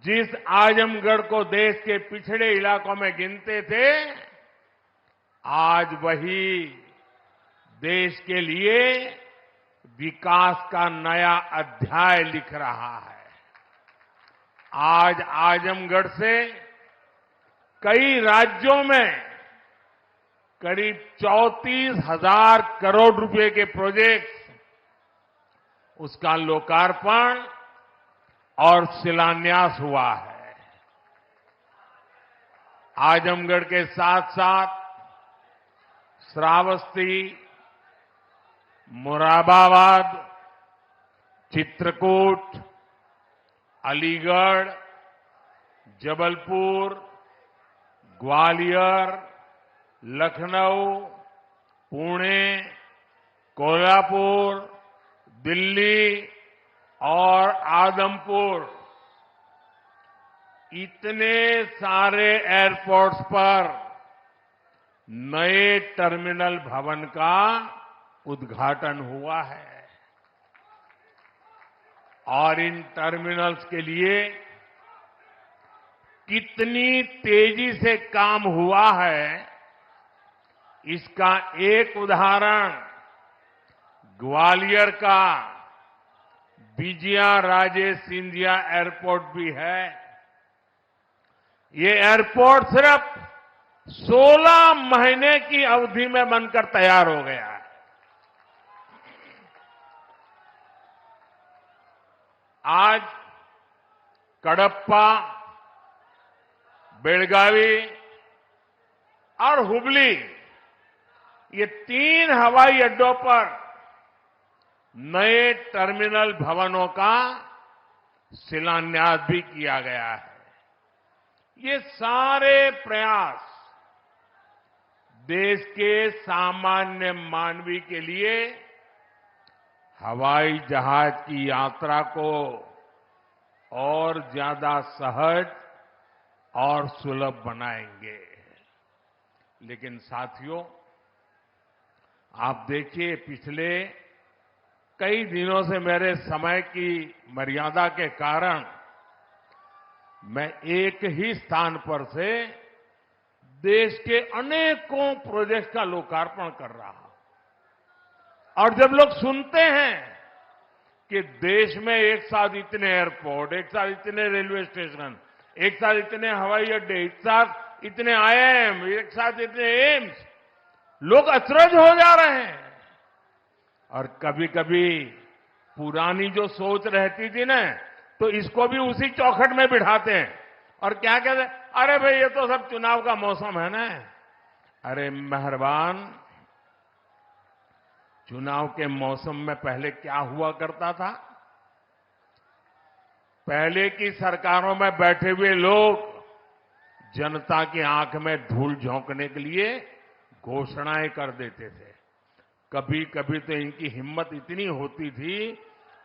जिस आजमगढ़ को देश के पिछड़े इलाकों में गिनते थे, आज वही देश के लिए विकास का नया अध्याय लिख रहा है। आज आजमगढ़ से कई राज्यों में करीब 34,000 करोड़ रुपए के प्रोजेक्ट्स, उसका लोकार्पण और शिलान्यास हुआ है। आजमगढ़ के साथ साथ श्रावस्ती, मुरादाबाद, चित्रकूट, अलीगढ़, जबलपुर, ग्वालियर, लखनऊ, पुणे, कोल्हापुर, दिल्ली और आदमपुर, इतने सारे एयरपोर्ट्स पर नए टर्मिनल भवन का उद्घाटन हुआ है। और इन टर्मिनल्स के लिए कितनी तेजी से काम हुआ है, इसका एक उदाहरण ग्वालियर का विजया राजे सिंधिया एयरपोर्ट भी है। ये एयरपोर्ट सिर्फ 16 महीने की अवधि में बनकर तैयार हो गया है। आज कडप्पा, बेलगावी और हुबली, ये 3 हवाई अड्डों पर नए टर्मिनल भवनों का शिलान्यास भी किया गया है। ये सारे प्रयास देश के सामान्य मानवी के लिए हवाई जहाज की यात्रा को और ज्यादा सहज और सुलभ बनाएंगे। लेकिन साथियों, आप देखिए, पिछले कई दिनों से मेरे समय की मर्यादा के कारण मैं एक ही स्थान पर से देश के अनेकों प्रोजेक्ट का लोकार्पण कर रहा हूं। और जब लोग सुनते हैं कि देश में एक साथ इतने एयरपोर्ट, एक साथ इतने रेलवे स्टेशन, एक साथ इतने हवाई अड्डे, एक साथ इतने आईआईएम, एक साथ इतने एम्स, लोग अचरज हो जा रहे हैं। और कभी कभी पुरानी जो सोच रहती थी ना, तो इसको भी उसी चौखट में बिठाते हैं और क्या कहते हैं, अरे भाई ये तो सब चुनाव का मौसम है ना। अरे मेहरबान, चुनाव के मौसम में पहले क्या हुआ करता था? पहले की सरकारों में बैठे हुए लोग जनता की आंख में धूल झोंकने के लिए घोषणाएं कर देते थे। कभी कभी तो इनकी हिम्मत इतनी होती थी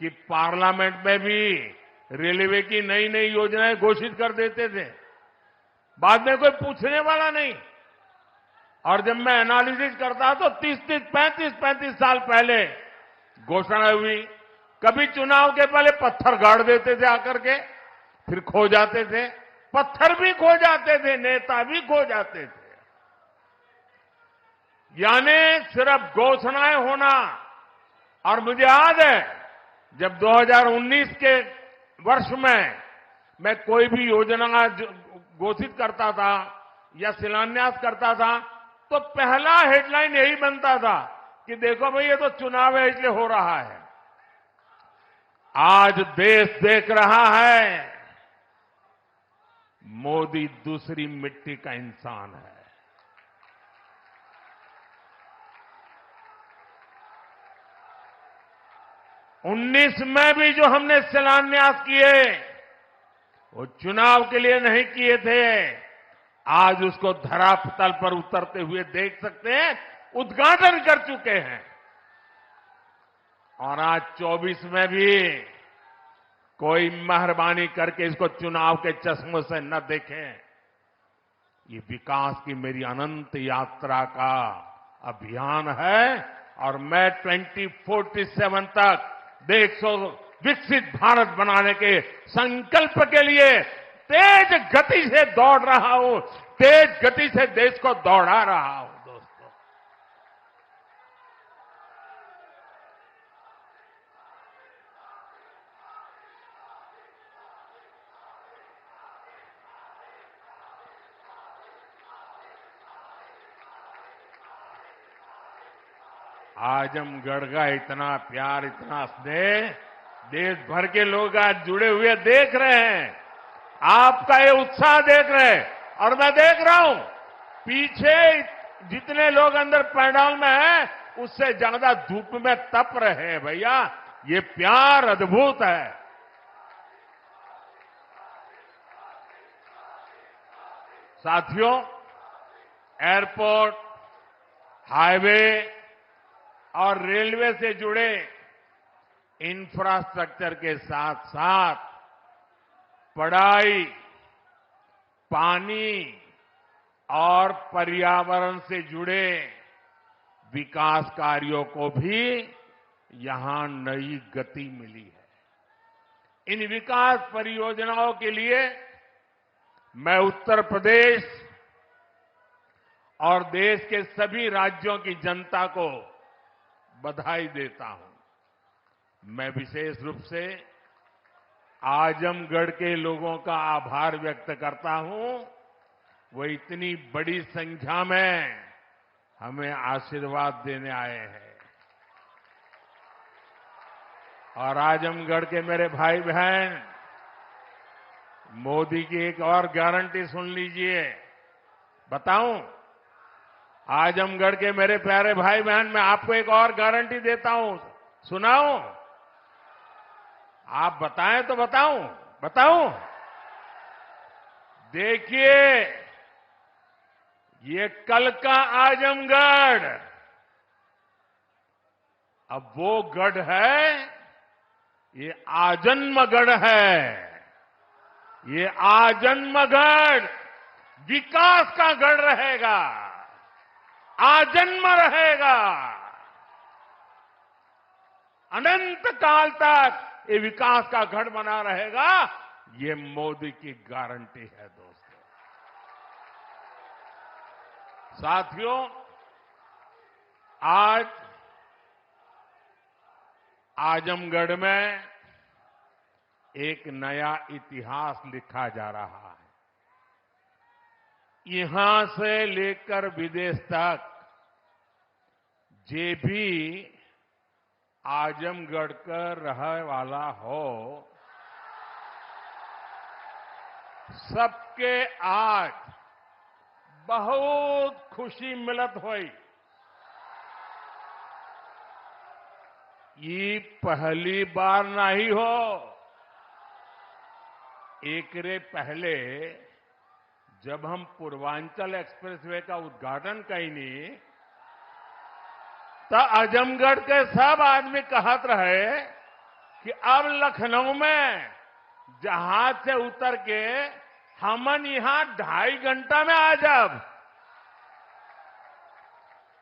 कि पार्लियामेंट में भी रेलवे की नई नई योजनाएं घोषित कर देते थे। बाद में कोई पूछने वाला नहीं। और जब मैं एनालिसिस करता तो 35 साल पहले घोषणा हुई। कभी चुनाव के पहले पत्थर गाड़ देते थे आकर के, फिर खो जाते थे। पत्थर भी खो जाते थे, नेता भी खो जाते थे। यानी सिर्फ घोषणाएं होना। और मुझे याद है, जब 2019 के वर्ष में मैं कोई भी योजना घोषित करता था या शिलान्यास करता था, तो पहला हेडलाइन यही बनता था कि देखो भाई, ये तो चुनाव है इसलिए हो रहा है। आज देश देख रहा है, मोदी दूसरी मिट्टी का इंसान है। 19 में भी जो हमने शिलान्यास किए, वो चुनाव के लिए नहीं किए थे। आज उसको धरातल पर उतरते हुए देख सकते हैं, उद्घाटन कर चुके हैं। और आज 24 में भी कोई मेहरबानी करके इसको चुनाव के चश्मे से न देखें। ये विकास की मेरी अनंत यात्रा का अभियान है और मैं 2047 तक देश को विकसित भारत बनाने के संकल्प के लिए तेज गति से दौड़ रहा हूं, तेज गति से देश को दौड़ा रहा हूं दोस्तों। आजमगढ़ का इतना प्यार, इतना स्नेह देश भर के लोग आज जुड़े हुए देख रहे हैं, आपका ये उत्साह देख रहे हैं। और मैं देख रहा हूं पीछे जितने लोग अंदर पंडाल में हैं, उससे ज्यादा धूप में तप रहे हैं भैया। ये प्यार अद्भुत है। साथियों, एयरपोर्ट, हाईवे और रेलवे से जुड़े इंफ्रास्ट्रक्चर के साथ साथ पढ़ाई, पानी और पर्यावरण से जुड़े विकास कार्यों को भी यहां नई गति मिली है। इन विकास परियोजनाओं के लिए मैं उत्तर प्रदेश और देश के सभी राज्यों की जनता को बधाई देता हूं। मैं विशेष रूप से आजमगढ़ के लोगों का आभार व्यक्त करता हूं। वो इतनी बड़ी संख्या में हमें आशीर्वाद देने आए हैं। और आजमगढ़ के मेरे भाई बहन, मोदी की एक और गारंटी सुन लीजिए। बताऊं? आजमगढ़ के मेरे प्यारे भाई बहन, मैं आपको एक और गारंटी देता हूं, सुनाऊं? आप बताएं तो बताऊं? देखिए, ये कल का आजमगढ़ अब वो गढ़ है, ये आजन्मगढ़ है। ये आजन्मगढ़ विकास का गढ़ रहेगा, आजन्म रहेगा। अनंत काल तक ये विकास का गढ़ बना रहेगा। ये मोदी की गारंटी है दोस्तों। साथियों, आज आजमगढ़ में एक नया इतिहास लिखा जा रहा है। यहां से लेकर विदेश तक जे भी आजमगढ़ का रहने वाला हो, सबके आज बहुत खुशी मिलत हुई। ये पहली बार नहीं हो। एकरे पहले जब हम पूर्वांचल एक्सप्रेसवे का उद्घाटन कईनी, तो आजमगढ़ के सब आदमी कहत रहे कि अब लखनऊ में जहाज से उतर के हमन यहां 2.5 घंटा में आ जाब।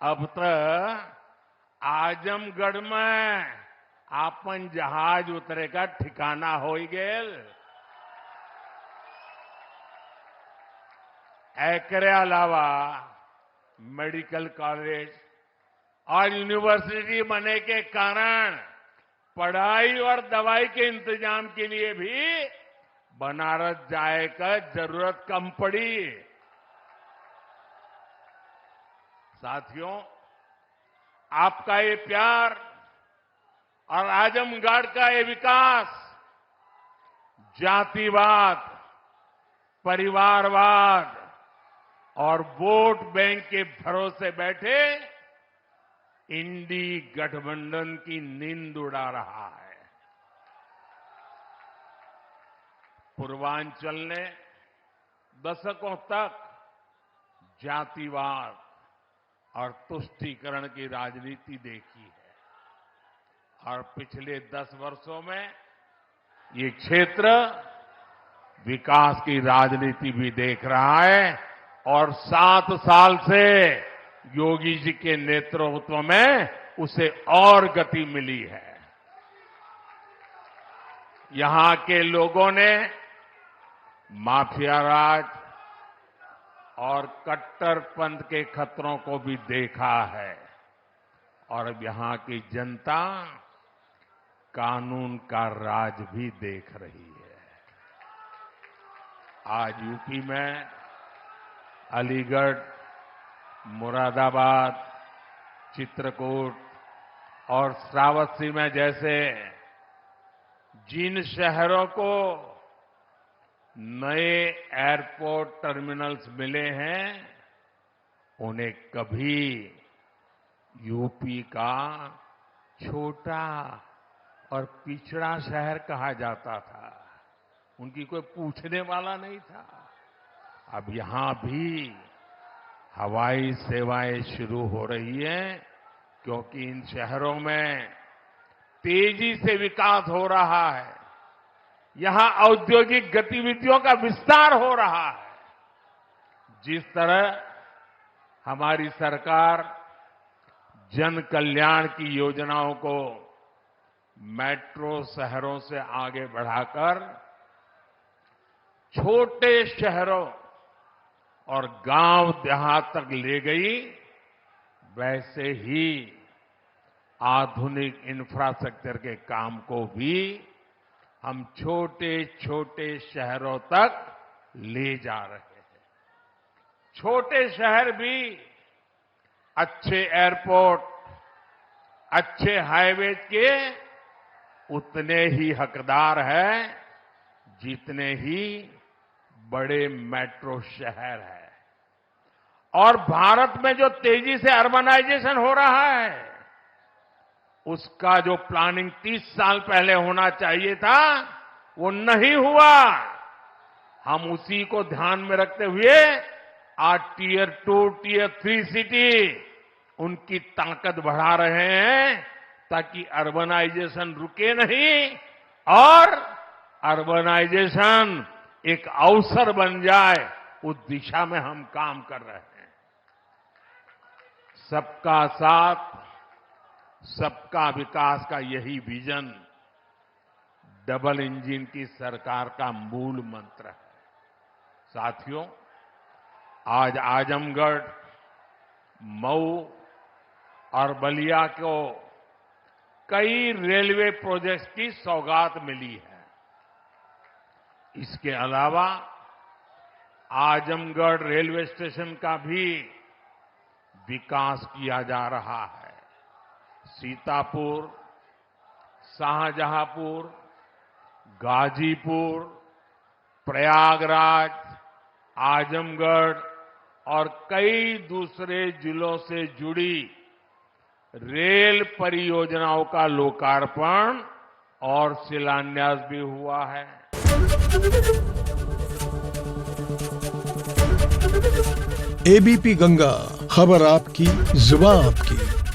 अब तो आजमगढ़ में आपन जहाज उतरे का ठिकाना हो गेल। एकरे अलावा मेडिकल कॉलेज और यूनिवर्सिटी बनने के कारण पढ़ाई और दवाई के इंतजाम के लिए भी बनारस जाए का जरूरत कम पड़ी। साथियों, आपका ये प्यार और आजमगढ़ का ये विकास जातिवाद, परिवारवाद और वोट बैंक के भरोसे बैठे इंडी गठबंधन की नींद उड़ा रहा है। पूर्वांचल ने दशकों तक जातिवाद और तुष्टीकरण की राजनीति देखी है और पिछले 10 वर्षों में ये क्षेत्र विकास की राजनीति भी देख रहा है। और 7 साल से योगी जी के नेतृत्व में उसे और गति मिली है। यहां के लोगों ने माफिया राज और कट्टरपंथ के खतरों को भी देखा है और अब यहां की जनता कानून का राज भी देख रही है। आज यूपी में अलीगढ़, मुरादाबाद, चित्रकूट और श्रावस्ती में जैसे जिन शहरों को नए एयरपोर्ट टर्मिनल्स मिले हैं, उन्हें कभी यूपी का छोटा और पिछड़ा शहर कहा जाता था। उनकी कोई पूछने वाला नहीं था। अब यहां भी हवाई सेवाएं शुरू हो रही हैं क्योंकि इन शहरों में तेजी से विकास हो रहा है। यहां औद्योगिक गतिविधियों का विस्तार हो रहा है। जिस तरह हमारी सरकार जन कल्याण की योजनाओं को मेट्रो शहरों से आगे बढ़ाकर छोटे शहरों और गांव देहात तक ले गई, वैसे ही आधुनिक इंफ्रास्ट्रक्चर के काम को भी हम छोटे छोटे शहरों तक ले जा रहे हैं। छोटे शहर भी अच्छे एयरपोर्ट, अच्छे हाईवेज के उतने ही हकदार हैं जितने ही बड़े मेट्रो शहर हैं। और भारत में जो तेजी से अर्बनाइजेशन हो रहा है, उसका जो प्लानिंग 30 साल पहले होना चाहिए था, वो नहीं हुआ। हम उसी को ध्यान में रखते हुए आज टियर 2, टियर 3 सिटी उनकी ताकत बढ़ा रहे हैं ताकि अर्बनाइजेशन रुके नहीं और अर्बनाइजेशन एक अवसर बन जाए, उस दिशा में हम काम कर रहे हैं। सबका साथ, सबका विकास का यही विजन डबल इंजन की सरकार का मूल मंत्र है। साथियों, आज आजमगढ़, मऊ और बलिया को कई रेलवे प्रोजेक्ट्स की सौगात मिली है। इसके अलावा आजमगढ़ रेलवे स्टेशन का भी विकास किया जा रहा है। सीतापुर, शाहजहांपुर, गाजीपुर, प्रयागराज, आजमगढ़ और कई दूसरे जिलों से जुड़ी रेल परियोजनाओं का लोकार्पण और शिलान्यास भी हुआ है। एबीपी गंगा, खबर आपकी, जुबान आपकी।